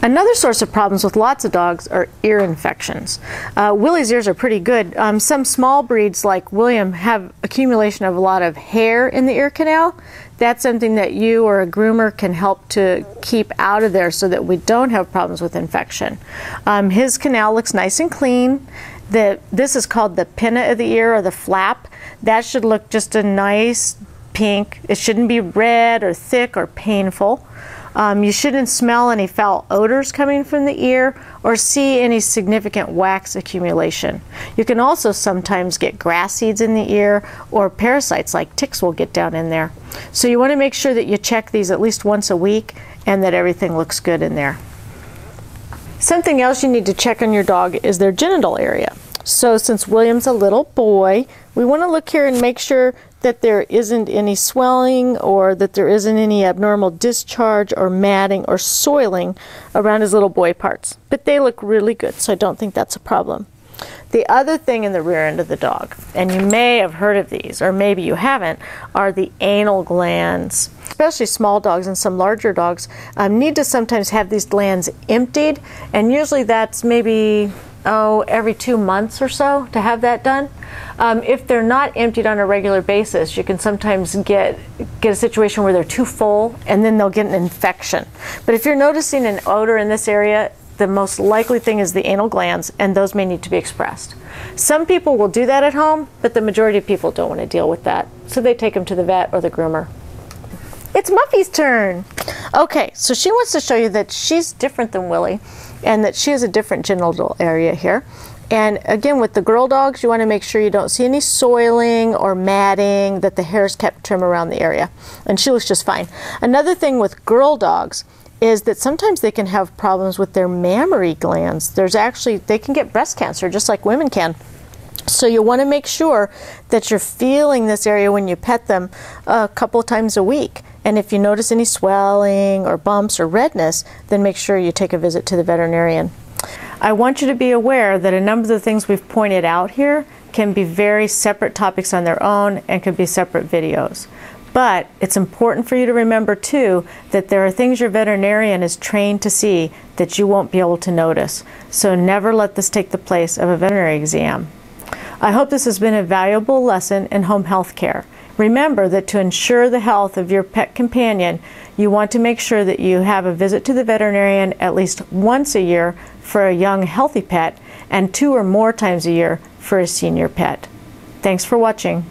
Another source of problems with lots of dogs are ear infections. Willie's ears are pretty good. Some small breeds like William have accumulation of a lot of hair in the ear canal. That's something that you or a groomer can help to keep out of there so that we don't have problems with infection. His canal looks nice and clean. This is called the pinna of the ear, or the flap. That should look just a nice pink. It shouldn't be red or thick or painful. You shouldn't smell any foul odors coming from the ear or see any significant wax accumulation. You can also sometimes get grass seeds in the ear, or parasites like ticks will get down in there. So you want to make sure that you check these at least once a week and that everything looks good in there. Something else you need to check on your dog is their genital area. So since William's a little boy, we want to look here and make sure that there isn't any swelling or that there isn't any abnormal discharge or matting or soiling around his little boy parts. But they look really good, so I don't think that's a problem. The other thing in the rear end of the dog, and you may have heard of these, or maybe you haven't, are the anal glands. Especially small dogs and some larger dogs need to sometimes have these glands emptied, and usually that's maybe every 2 months or so to have that done. If they're not emptied on a regular basis, you can sometimes get a situation where they're too full and then they'll get an infection. But if you're noticing an odor in this area, the most likely thing is the anal glands, and those may need to be expressed. Some people will do that at home, but the majority of people don't want to deal with that, so they take them to the vet or the groomer. It's Muffy's turn. Okay, so she wants to show you that she's different than Willie and that she has a different genital area here. And again, with the girl dogs, you want to make sure you don't see any soiling or matting, that the hair's kept trim around the area. And she looks just fine. Another thing with girl dogs is that sometimes they can have problems with their mammary glands. They can get breast cancer just like women can. So you want to make sure that you're feeling this area when you pet them a couple of times a week. And if you notice any swelling or bumps or redness, then make sure you take a visit to the veterinarian. I want you to be aware that a number of the things we've pointed out here can be very separate topics on their own and could be separate videos. But it's important for you to remember too that there are things your veterinarian is trained to see that you won't be able to notice. So never let this take the place of a veterinary exam. I hope this has been a valuable lesson in home health care. Remember that to ensure the health of your pet companion, you want to make sure that you have a visit to the veterinarian at least once a year for a young, healthy pet and 2 or more times a year for a senior pet. Thanks for watching.